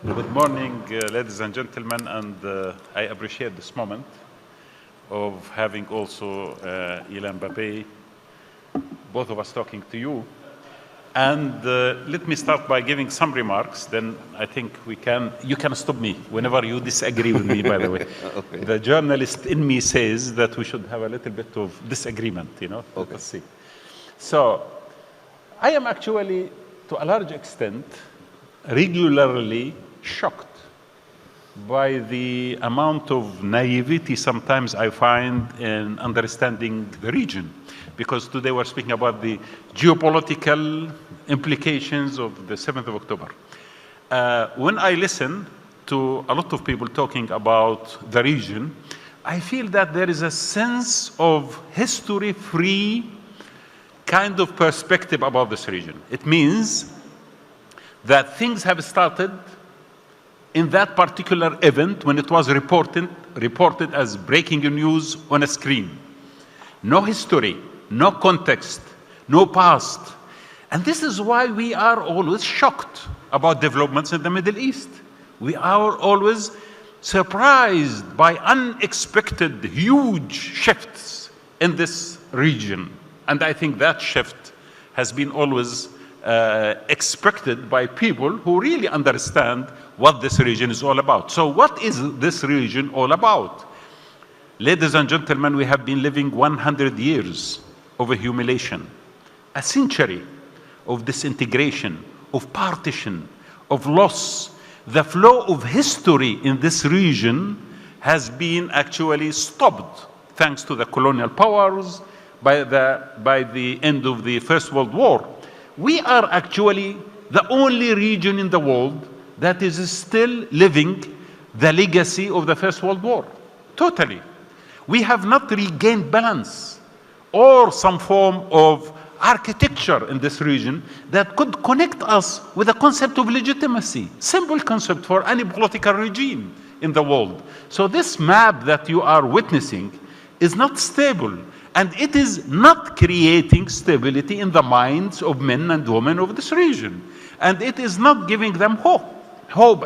Good morning, ladies and gentlemen, and I appreciate this moment of having also Ilan Pappe, both of us talking to you. And let me start by giving some remarks, then I think you can stop me whenever you disagree with me, by the way. Okay. The journalist in me says that we should have a little bit of disagreement, Okay. Let's see. So, I am actually, to a large extent, regularly shocked by the amount of naivety sometimes I find in understanding the region. Because today we're speaking about the geopolitical implications of the 7th of October. When I listen to a lot of people talking about the region, I feel that there is a sense of history-free kind of perspective about this region. It means that things have started in that particular event when it was reported as breaking news on a screen. No history, no context, no past. And this is why we are always shocked about developments in the Middle East. We are always surprised by unexpected huge shifts in this region. And I think that shift has been always expected by people who really understand what this region is all about. So what is this region all about? Ladies and gentlemen, we have been living 100 years of humiliation, a century of disintegration, of partition, of loss. The flow of history in this region has been actually stopped thanks to the colonial powers by the end of the First World War. We are actually the only region in the world that is still living the legacy of the First World War. Totally. We have not regained balance or some form of architecture in this region that could connect us with the concept of legitimacy. Simple concept for any political regime in the world. So this map that you are witnessing is not stable. And it is not creating stability in the minds of men and women of this region. And it is not giving them hope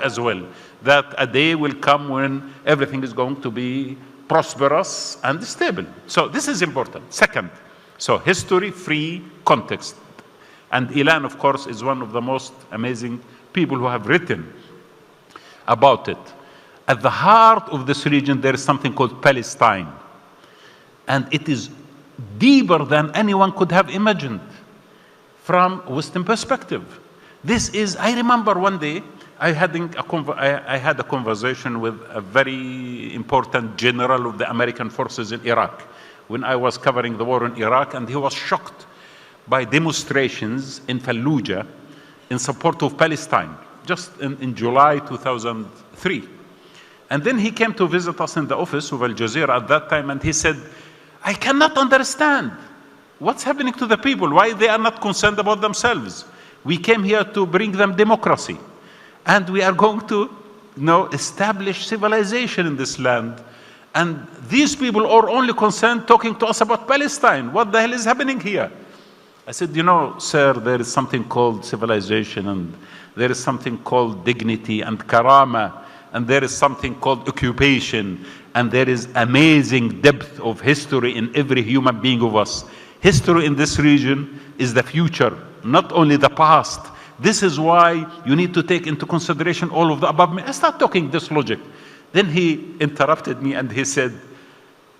as well, that a day will come when everything is going to be prosperous and stable. So this is important. Second, so history-free context. And Ilan, of course, is one of the most amazing people who have written about it. At the heart of this region, there is something called Palestine. And it is deeper than anyone could have imagined from Western perspective. This is, I remember one day, I had a conversation with a very important general of the American forces in Iraq when I was covering the war in Iraq, and he was shocked by demonstrations in Fallujah in support of Palestine, just in July 2003. And then he came to visit us in the office of Al Jazeera at that time, and he said, I cannot understand what's happening to the people, why they are not concerned about themselves. We came here to bring them democracy, and we are going to establish civilization in this land. And these people are only concerned talking to us about Palestine. What the hell is happening here? I said, sir, there is something called civilization, and there is something called dignity and karama, and there is something called occupation, and there is amazing depth of history in every human being of us. History in this region is the future, not only the past. This is why you need to take into consideration all of the above. I start talking this logic. Then he interrupted me and he said,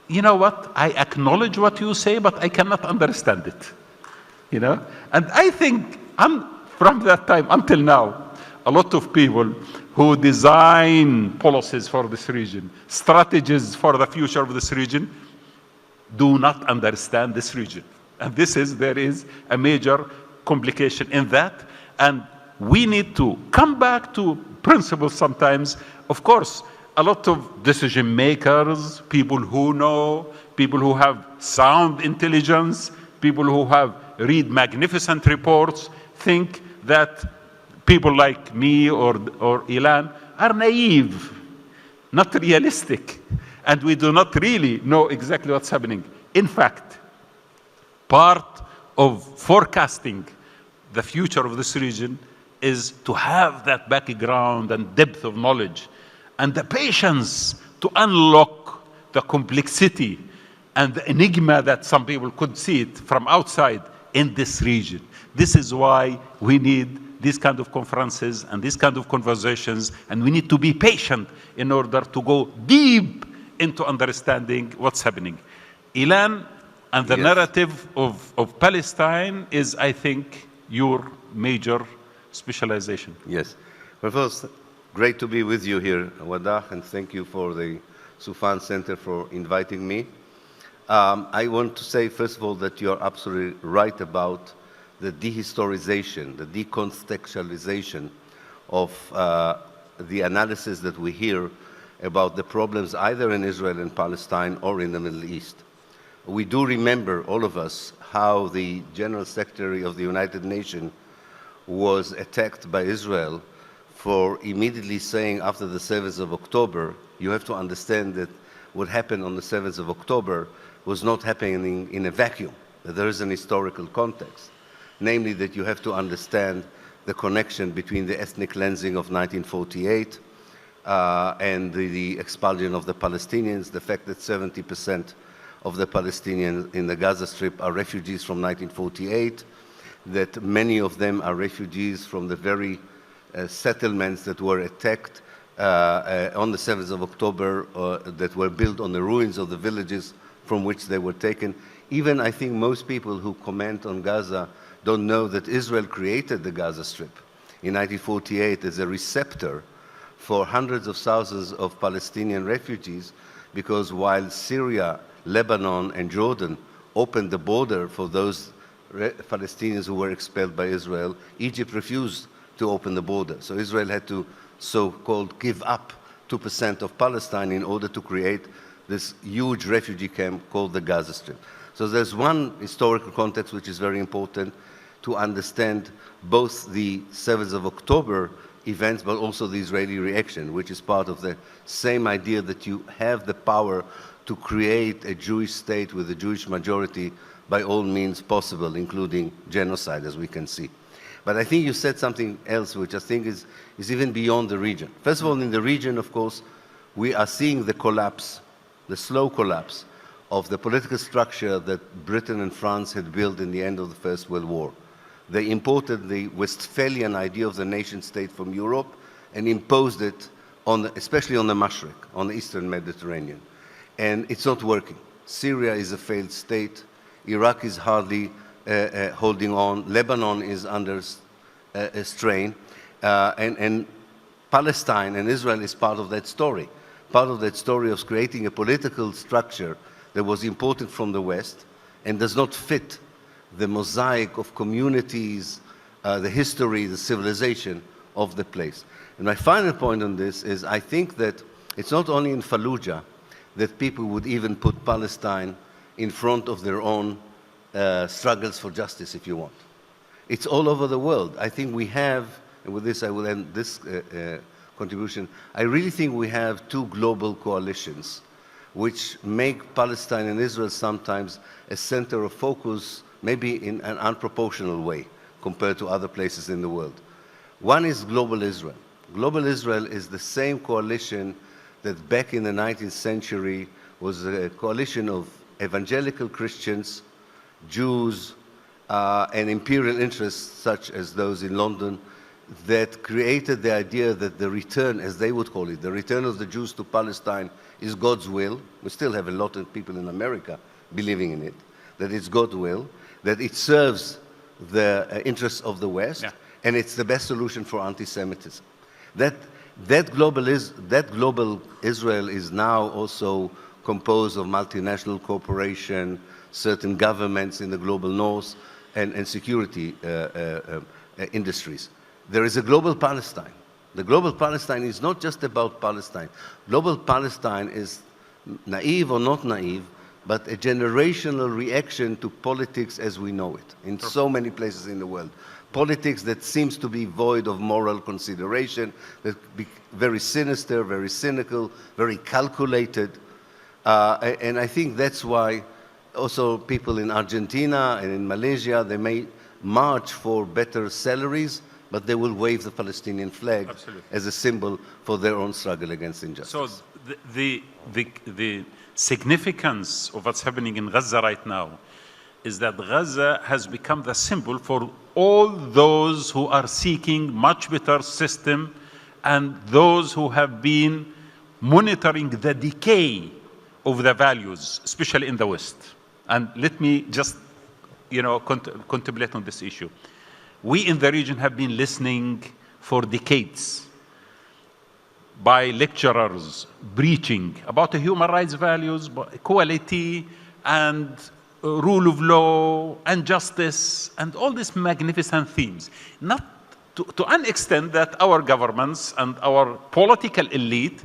you know what? I acknowledge what you say, but I cannot understand it. And I think from that time until now, a lot of people who design policies for this region, strategies for the future of this region, do not understand this region. And there is a major complication in that. And we need to come back to principles sometimes. Of course, a lot of decision makers, people who know, people who have sound intelligence, people who have read magnificent reports, think that people like me or Ilan are naive, not realistic, and we do not really know exactly what's happening. In fact, part of forecasting the future of this region is to have that background and depth of knowledge and the patience to unlock the complexity and the enigma that some people could see it from outside in this region. This is why we need these kind of conferences and these kind of conversations, and we need to be patient in order to go deep into understanding what's happening. Ilan, and the narrative of Palestine is, I think, your major specialization. Yes. Well, first, great to be with you here, Wadah, and thank you for the Sufan Center for inviting me. I want to say, first of all, that you're absolutely right about the dehistorization, the decontextualization of the analysis that we hear about the problems either in Israel and Palestine or in the Middle East. We do remember, all of us, how the General Secretary of the United Nations was attacked by Israel for immediately saying after the 7th of October, you have to understand that what happened on the 7th of October was not happening in a vacuum, that there is an historical context. Namely, that you have to understand the connection between the ethnic cleansing of 1948 and the expulsion of the Palestinians, the fact that 70% of the Palestinians in the Gaza Strip are refugees from 1948, that many of them are refugees from the very settlements that were attacked on the 7th of October, that were built on the ruins of the villages from which they were taken. Even I think most people who comment on Gaza don't know that Israel created the Gaza Strip in 1948 as a receptor for hundreds of thousands of Palestinian refugees, because while Syria, Lebanon, and Jordan opened the border for those Palestinians who were expelled by Israel, Egypt refused to open the border. So Israel had to so-called give up 2% of Palestine in order to create this huge refugee camp called the Gaza Strip. So there's one historical context which is very important to understand both the 7th of October events, but also the Israeli reaction, which is part of the same idea that you have the power to create a Jewish state with a Jewish majority by all means possible, including genocide, as we can see. But I think you said something else, which I think is even beyond the region. First of all, in the region, of course, we are seeing the collapse, the slow collapse of the political structure that Britain and France had built in the end of the First World War. They imported the Westphalian idea of the nation state from Europe and imposed it, especially on the Mashriq, on the Eastern Mediterranean. And it's not working. Syria is a failed state. Iraq is hardly holding on. Lebanon is under a strain. And Palestine and Israel is part of that story. Part of that story of creating a political structure that was imported from the West and does not fit the mosaic of communities, the history, the civilization of the place. And my final point on this is I think that it's not only in Fallujah that people would even put Palestine in front of their own struggles for justice, if you want. It's all over the world. I think we have, and with this I will end this contribution, I really think we have two global coalitions which make Palestine and Israel sometimes a center of focus, maybe in an unproportional way compared to other places in the world. One is Global Israel. Global Israel is the same coalition that back in the 19th century was a coalition of evangelical Christians, Jews, and imperial interests such as those in London that created the idea that the return, as they would call it, the return of the Jews to Palestine is God's will. We still have a lot of people in America believing in it, that it's God's will, that it serves the interests of the West, and it's the best solution for anti-Semitism. That global Israel is now also composed of multinational corporations, certain governments in the global north, and security industries. There is a global Palestine. The global Palestine is not just about Palestine. Global Palestine is, naive or not naive, but a generational reaction to politics as we know it in so many places in the world. Politics that seems to be void of moral consideration, that be very sinister, very cynical, very calculated. And I think that's why also people in Argentina and in Malaysia, they may march for better salaries, but they will wave the Palestinian flag Absolutely. as a symbol for their own struggle against injustice. So the significance of what's happening in Gaza right now is that Gaza has become the symbol for all those who are seeking much better system and those who have been monitoring the decay of the values, especially in the West. And let me just, contemplate on this issue. We in the region have been listening for decades by lecturers preaching about the human rights values, equality, and rule of law, and justice, and all these magnificent themes. Not to an extent that our governments and our political elite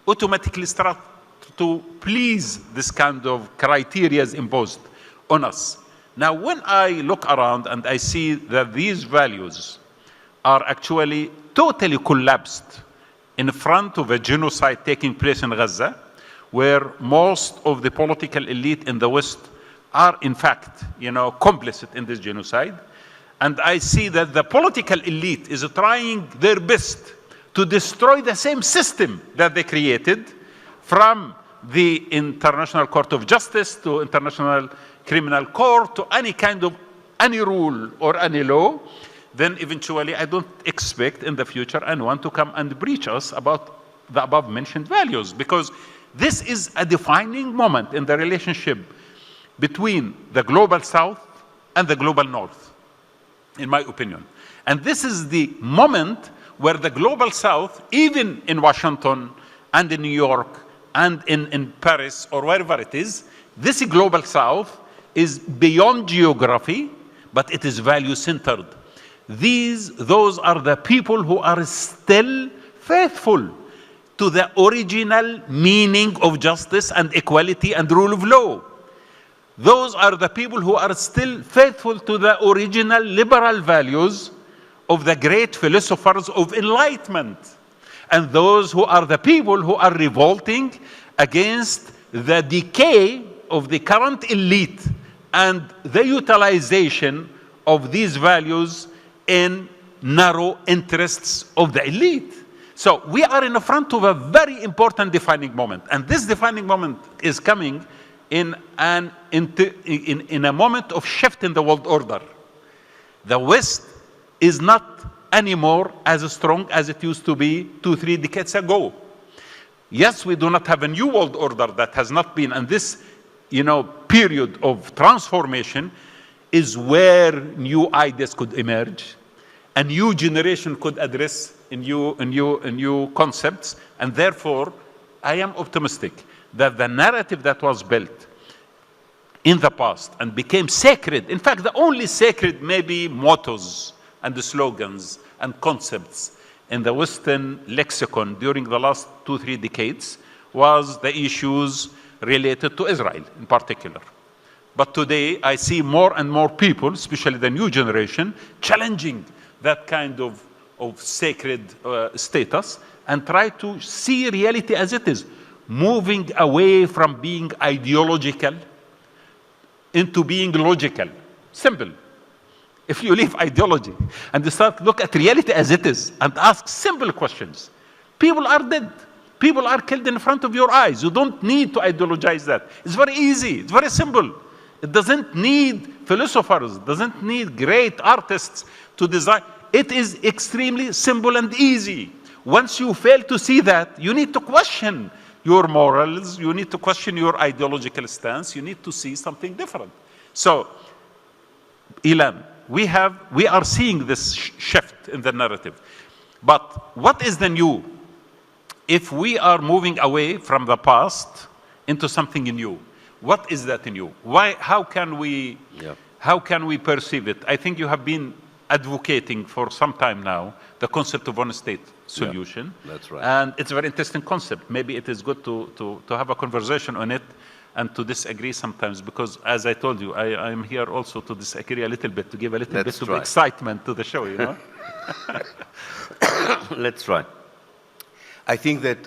automatically start to please this kind of criteria imposed on us. Now, when I look around and I see that these values are actually totally collapsed in front of a genocide taking place in Gaza, where most of the political elite in the West are, in fact, complicit in this genocide, and I see that the political elite is trying their best to destroy the same system that they created, from the International Court of Justice to International Criminal Court to any rule or any law, then eventually I don't expect in the future anyone to come and breach us about the above mentioned values, because this is a defining moment in the relationship between the global South and the global North, in my opinion. And this is the moment where the global South, even in Washington and in New York and in Paris or wherever it is, this global South is beyond geography, but it is value-centered. Those are the people who are still faithful to the original meaning of justice and equality and rule of law. Those are the people who are still faithful to the original liberal values of the great philosophers of enlightenment. And those who are the people who are revolting against the decay of the current elite and the utilization of these values in narrow interests of the elite. So we are in front of a very important defining moment. And this defining moment is coming in a moment of shift in the world order. The West is not anymore as strong as it used to be 2-3 decades ago. Yes, we do not have a new world order that has not been, and this period of transformation is where new ideas could emerge, a new generation could address new concepts, and therefore I am optimistic that the narrative that was built in the past and became sacred, in fact the only sacred maybe mottos and the slogans and concepts in the Western lexicon during the last 2-3 decades was the issues related to Israel in particular. But today I see more and more people, especially the new generation, challenging that kind of sacred status and try to see reality as it is, moving away from being ideological into being logical. Simple. If you leave ideology and you start look at reality as it is and ask simple questions, people are dead. People are killed in front of your eyes. You don't need to ideologize that. It's very easy. It's very simple. It doesn't need philosophers. It doesn't need great artists to design. It is extremely simple and easy. Once you fail to see that, you need to question your morals. You need to question your ideological stance. You need to see something different. So, Ilan, we are seeing this shift in the narrative. But what is the new? If we are moving away from the past into something new, what is that new? How can we perceive it? I think you have been advocating for some time now the concept of one-state solution. Yeah, that's right. And it's a very interesting concept. Maybe it is good to have a conversation on it and to disagree sometimes, because as I told you, I am here also to disagree a little bit, to give a little bit of excitement to the show, Let's try. I think that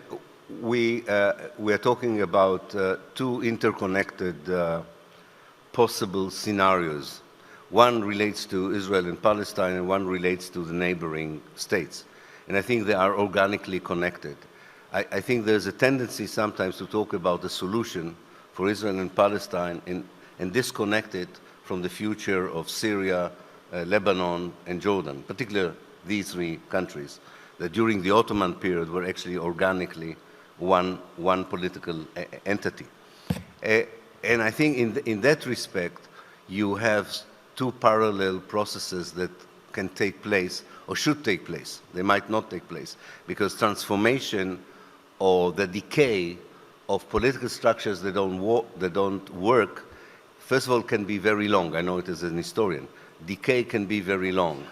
we are talking about two interconnected possible scenarios. One relates to Israel and Palestine, and one relates to the neighboring states. And I think they are organically connected. I think there's a tendency sometimes to talk about the solution for Israel and Palestine and disconnect it from the future of Syria, Lebanon, and Jordan, particularly these three countries, that during the Ottoman period were actually organically one political entity. And I think in that respect, you have two parallel processes that can take place or should take place. They might not take place because transformation or the decay of political structures that don't work, first of all, can be very long. I know it as an historian. Decay can be very long.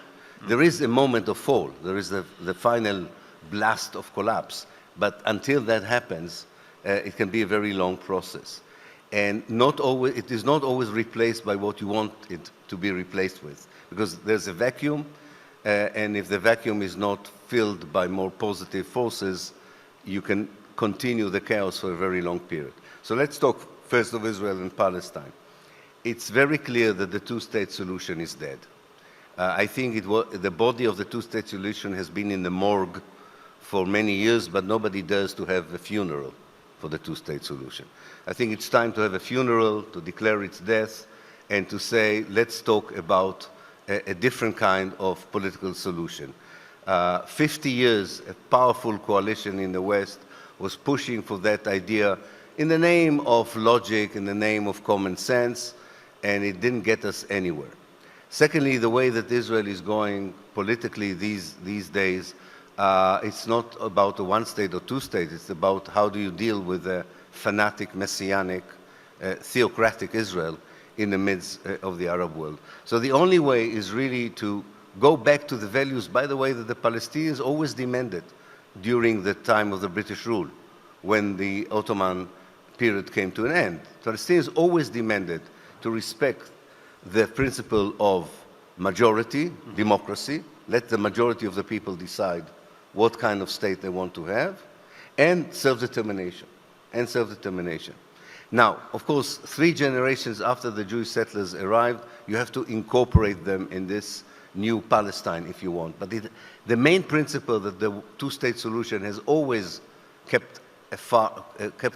There is a moment of fall. There is the final blast of collapse. But until that happens, it can be a very long process. And it is not always replaced by what you want it to be replaced with, because there's a vacuum, and if the vacuum is not filled by more positive forces, you can continue the chaos for a very long period. So let's talk first of Israel and Palestine. It's very clear that the two-state solution is dead. I think the body of the two-state solution has been in the morgue for many years, but nobody dares to have a funeral for the two-state solution. I think it's time to have a funeral, to declare its death, and to say, let's talk about a different kind of political solution. 50 years, a powerful coalition in the West was pushing for that idea in the name of logic, in the name of common sense, and it didn't get us anywhere. Secondly, the way that Israel is going politically these days, it's not about a one-state or two-state. It's about how do you deal with a fanatic, messianic, theocratic Israel in the midst of the Arab world. So the only way is really to go back to the values, by the way, that the Palestinians always demanded during the time of the British rule, when the Ottoman period came to an end. Palestinians always demanded to respect the principle of majority, democracy, let the majority of the people decide what kind of state they want to have, and self-determination, Now, of course, 3 generations after the Jewish settlers arrived, you have to incorporate them in this new Palestine, if you want. But the main principle that the two-state solution has always kept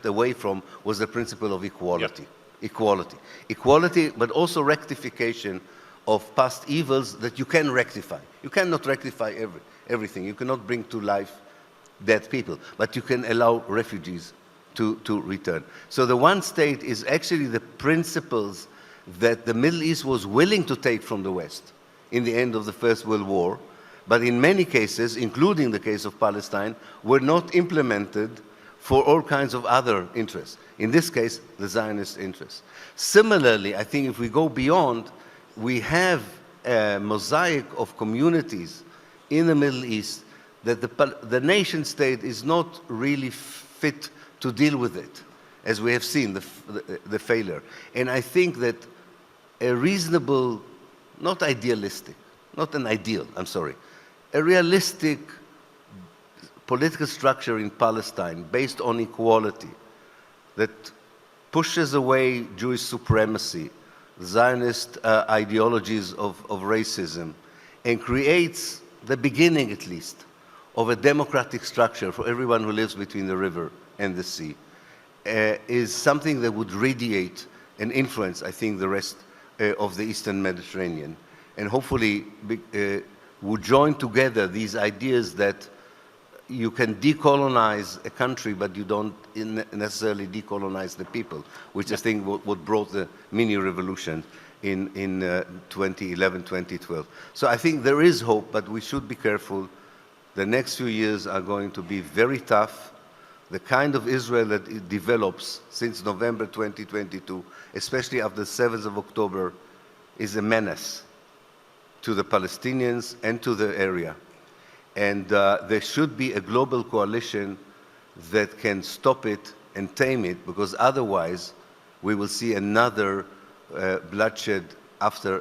away from was the principle of equality. Yep. Equality, but also rectification of past evils that you can rectify. You cannot rectify everything. You cannot bring to life dead people, but you can allow refugees to return. So the one state is actually the principles that the Middle East was willing to take from the West in the end of the First World War, but in many cases, including the case of Palestine, were not implemented for all kinds of other interests. In this case, the Zionist interests. Similarly, I think if we go beyond, we have a mosaic of communities in the Middle East that the nation state is not really fit to deal with it, as we have seen the failure. And I think that a reasonable, not idealistic, not an ideal, I'm sorry, a realistic political structure in Palestine based on equality that pushes away Jewish supremacy, Zionist ideologies of racism, and creates the beginning, at least, of a democratic structure for everyone who lives between the river and the sea, is something that would radiate and influence, I think, the rest of the Eastern Mediterranean, and hopefully would join together these ideas that you can decolonize a country, but you don't necessarily decolonize the people, which I think what brought the mini revolution in 2011, 2012. So I think there is hope, but we should be careful. The next few years are going to be very tough. The kind of Israel that it develops since November 2022, especially after the 7th of October, is a menace to the Palestinians and to the area. And there should be a global coalition that can stop it and tame it, because otherwise we will see another bloodshed after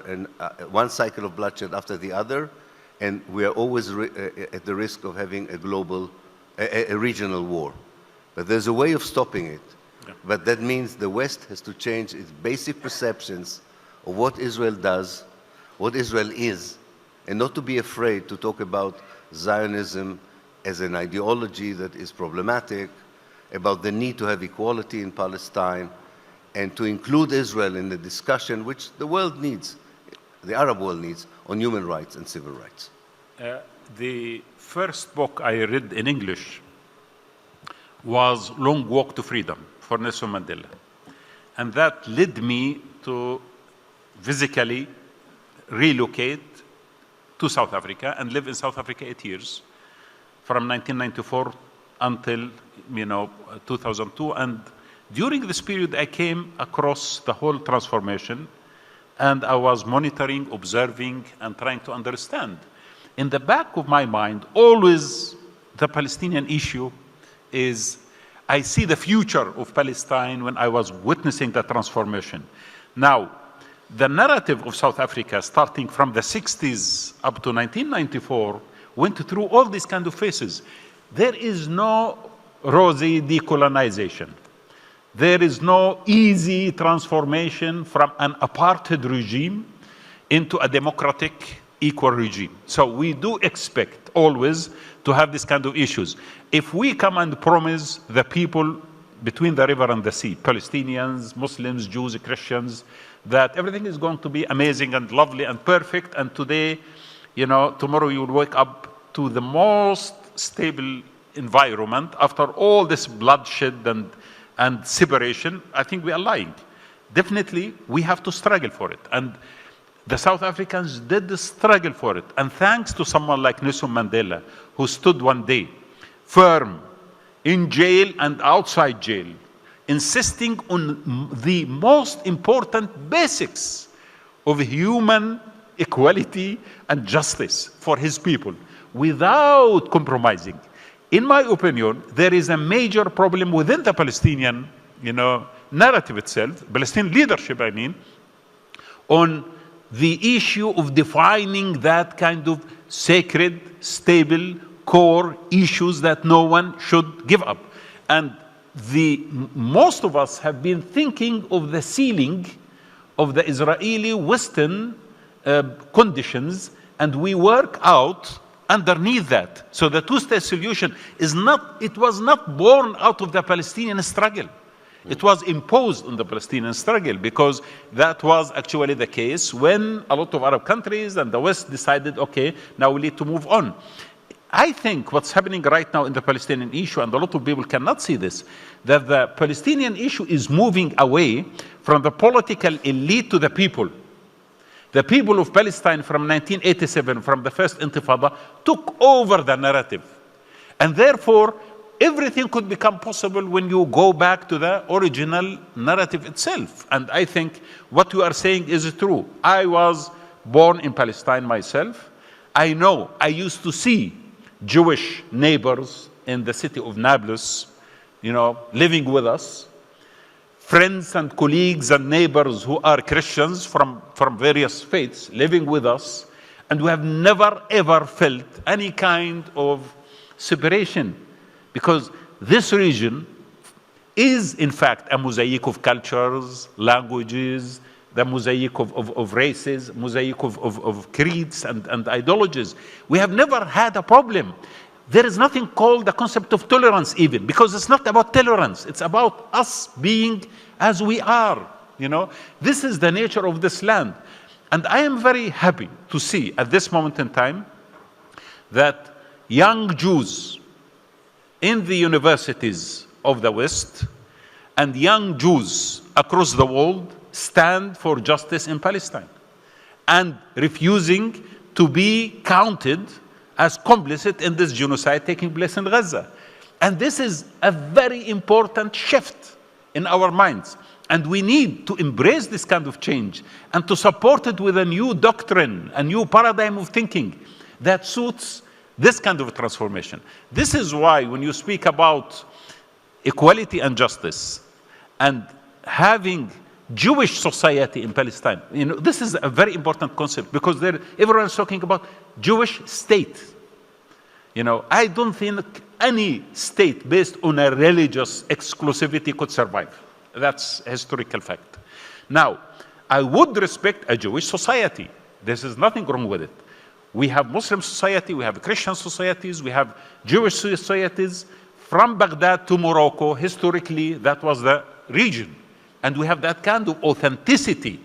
one cycle of bloodshed after the other, and we are always at the risk of having a regional war. But there's a way of stopping it. Yeah. But that means the West has to change its basic perceptions of what Israel does, what Israel is, and not to be afraid to talk about Zionism as an ideology that is problematic, about the need to have equality in Palestine, and to include Israel in the discussion which the world needs, the Arab world needs, on human rights and civil rights. The first book I read in English was Long Walk to Freedom for Nelson Mandela. And that led me to physically relocate to South Africa and live in South Africa 8 years, from 1994 until 2002. And during this period, I came across the whole transformation, and I was monitoring, observing, and trying to understand. In the back of my mind, always the Palestinian issue is, I see the future of Palestine when I was witnessing the transformation. Now, the narrative of South Africa, starting from the 60s up to 1994, went through all these kind of phases. There is no rosy decolonization. There is no easy transformation from an apartheid regime into a democratic, equal regime. So we do expect always to have this kind of issues. If we come and promise the people between the river and the sea, Palestinians, Muslims, Jews, Christians, that everything is going to be amazing and lovely and perfect, and today, tomorrow you will wake up to the most stable environment after all this bloodshed and separation, I think we are lying. Definitely, we have to struggle for it. And the South Africans did struggle for it. And thanks to someone like Nelson Mandela, who stood one day firm in jail and outside jail, insisting on the most important basics of human equality and justice for his people without compromising. In my opinion, there is a major problem within the Palestinian, narrative itself, Palestinian leadership, I mean, on the issue of defining that kind of sacred, stable, core issues that no one should give up. And most of us have been thinking of the ceiling of the Israeli Western conditions, and we work out underneath that. So the two-state solution was not born out of the Palestinian struggle. It was imposed on the Palestinian struggle, because that was actually the case when a lot of Arab countries and the West decided, okay, now we need to move on. I think what's happening right now in the Palestinian issue, and a lot of people cannot see this, that the Palestinian issue is moving away from the political elite to the people. The people of Palestine from 1987, from the first Intifada, took over the narrative. And therefore, everything could become possible when you go back to the original narrative itself. And I think what you are saying is true. I was born in Palestine myself. I know, I used to see Jewish neighbors in the city of Nablus, living with us. Friends and colleagues and neighbors who are Christians from various faiths living with us, and we have never ever felt any kind of separation, because this region is in fact a mosaic of cultures, languages, the mosaic of races, mosaic of creeds and ideologies. We have never had a problem. There is nothing called the concept of tolerance even, because it's not about tolerance. It's about us being as we are. This is the nature of this land. And I am very happy to see at this moment in time that young Jews in the universities of the West and young Jews across the world stand for justice in Palestine and refusing to be counted as complicit in this genocide taking place in Gaza. And this is a very important shift in our minds. And we need to embrace this kind of change and to support it with a new doctrine, a new paradigm of thinking that suits this kind of transformation. This is why when you speak about equality and justice and having Jewish society in Palestine, this is a very important concept, because everyone is talking about Jewish state. I don't think any state based on a religious exclusivity could survive. That's a historical fact. Now, I would respect a Jewish society. This is nothing wrong with it. We have Muslim society, we have Christian societies, we have Jewish societies. From Baghdad to Morocco, historically, that was the region. And we have that kind of authenticity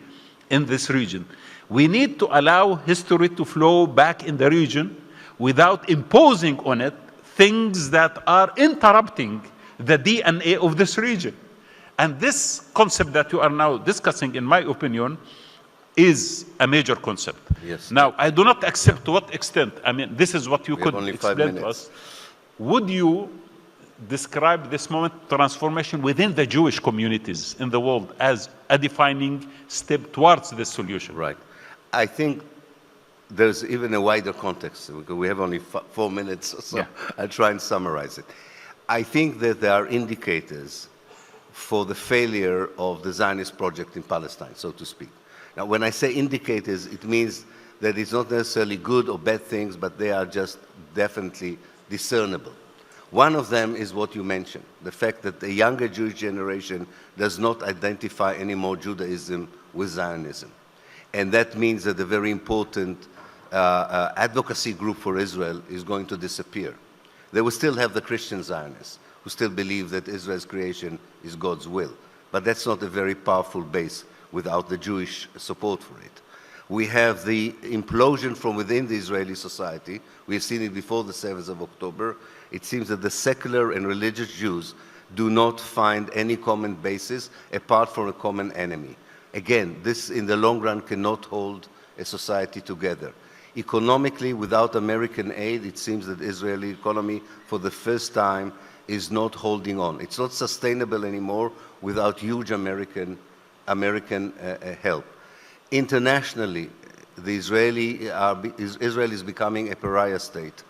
in this region. We need to allow history to flow back in the region without imposing on it things that are interrupting the DNA of this region. And this concept that you are now discussing, in my opinion, is a major concept. Yes. Now, I do not accept to what extent, I mean, this is what you could explain to us. Would you describe this moment of transformation within the Jewish communities in the world as a defining step towards this solution? Right. I think there's even a wider context, because we have only 4 minutes, so yeah. I'll try and summarize it. I think that there are indicators for the failure of the Zionist project in Palestine, so to speak. Now, when I say indicators, it means that it's not necessarily good or bad things, but they are just definitely discernible. One of them is what you mentioned, the fact that the younger Jewish generation does not identify anymore Judaism with Zionism. And that means that a very important advocacy group for Israel is going to disappear. They will still have the Christian Zionists, who still believe that Israel's creation is God's will. But that's not a very powerful base without the Jewish support for it. We have the implosion from within the Israeli society. We've seen it before the 7th of October. It seems that the secular and religious Jews do not find any common basis apart from a common enemy. Again, this in the long run cannot hold a society together. Economically, without American aid, it seems that the Israeli economy, for the first time, is not holding on. It's not sustainable anymore without huge American help. Internationally, Israel is becoming a pariah state.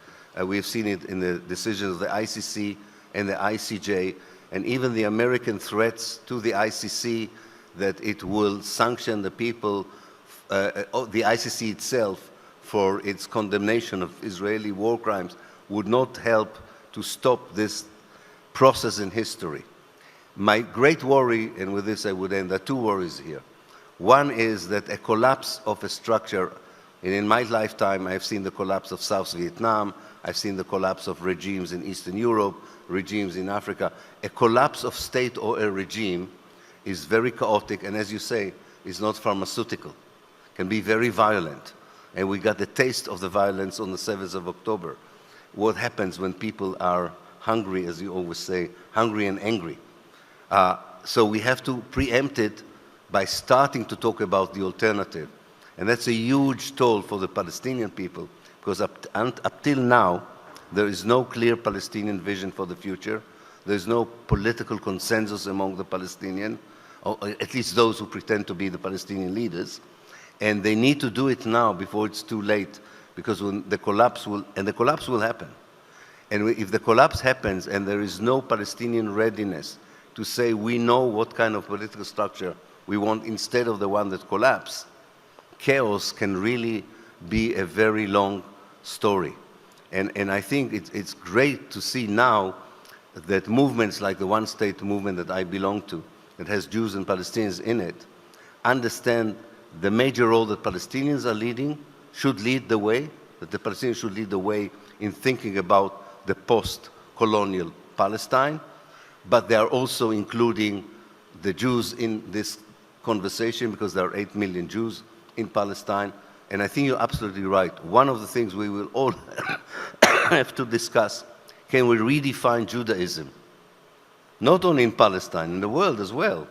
We have seen it in the decisions of the ICC and the ICJ, and even the American threats to the ICC that it will sanction the people, the ICC itself, for its condemnation of Israeli war crimes would not help to stop this process in history. My great worry, and with this I would end, there are two worries here. One is that a collapse of a structure, and in my lifetime I've seen the collapse of South Vietnam, I've seen the collapse of regimes in Eastern Europe, regimes in Africa. A collapse of state or a regime is very chaotic, and as you say, is not pharmaceutical, can be very violent. And we got the taste of the violence on the 7th of October. What happens when people are hungry, as you always say, hungry and angry? So we have to preempt it by starting to talk about the alternative. And that's a huge toll for the Palestinian people, because up till now, there is no clear Palestinian vision for the future. There is no political consensus among the Palestinians, or at least those who pretend to be the Palestinian leaders. And they need to do it now before it's too late, because when the collapse will happen. And if the collapse happens and there is no Palestinian readiness to say we know what kind of political structure we want instead of the one that collapsed, chaos can really be a very long story. And I think it's great to see now that movements like the one-state movement that I belong to, that has Jews and Palestinians in it, understand the major role that Palestinians are leading, should lead the way, that the Palestinians should lead the way in thinking about the post-colonial Palestine, but they are also including the Jews in this conversation, because there are 8 million Jews in Palestine. And I think you're absolutely right. One of the things we will all have to discuss, can we redefine Judaism? Not only in Palestine, in the world as well.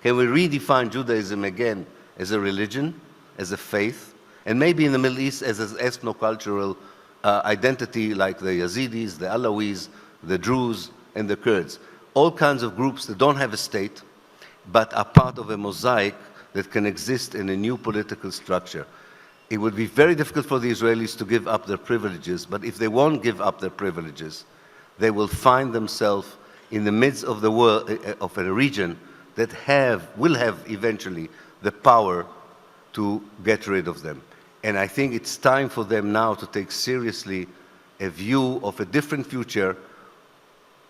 Can we redefine Judaism again as a religion, as a faith, and maybe in the Middle East as an ethno-cultural identity like the Yazidis, the Alawis, the Druze, and the Kurds. All kinds of groups that don't have a state, but are part of a mosaic that can exist in a new political structure. It would be very difficult for the Israelis to give up their privileges, but if they won't give up their privileges, they will find themselves in the midst of the world, of a region that will have eventually the power to get rid of them. And I think it's time for them now to take seriously a view of a different future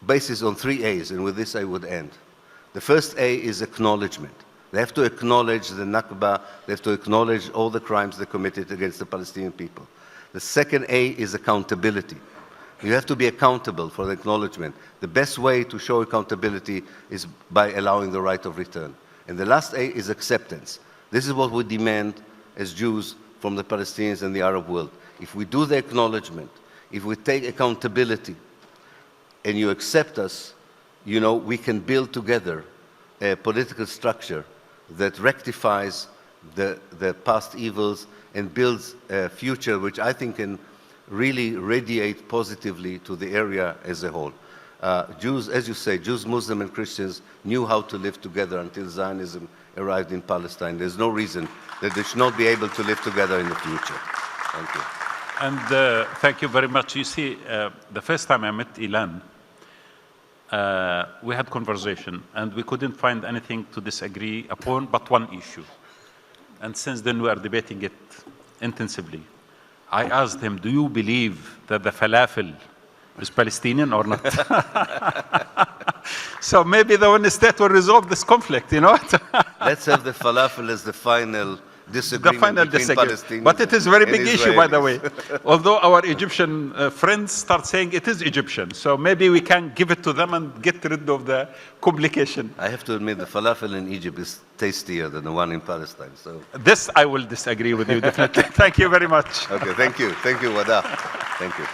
based on 3 A's, and with this I would end. The first A is acknowledgement. They have to acknowledge the Nakba. They have to acknowledge all the crimes they committed against the Palestinian people. The second A is accountability. You have to be accountable for the acknowledgement. The best way to show accountability is by allowing the right of return. And the last A is acceptance. This is what we demand as Jews from the Palestinians and the Arab world. If we do the acknowledgement, if we take accountability, and you accept us, you know, we can build together a political structure that rectifies the past evils and builds a future which I think can really radiate positively to the area as a whole. Jews, as you say, Jews, Muslims, and Christians knew how to live together until Zionism arrived in Palestine. There's no reason that they should not be able to live together in the future. Thank you. And thank you very much. You see, the first time I met Ilan, we had conversation, and we couldn't find anything to disagree upon but one issue. And since then, we are debating it intensively. I asked him, do you believe that the falafel is Palestinian or not? So maybe the one state will resolve this conflict, you know? Let's have the falafel as the final disagreement between Palestinians. But it is a very big Israelis. issue, by the way. Although our Egyptian friends start saying it is Egyptian. So maybe we can give it to them and get rid of the complication. I have to admit, the falafel in Egypt is tastier than the one in Palestine. So this I will disagree with you, definitely. Thank you very much. Okay, thank you. Thank you, Wadah. Thank you.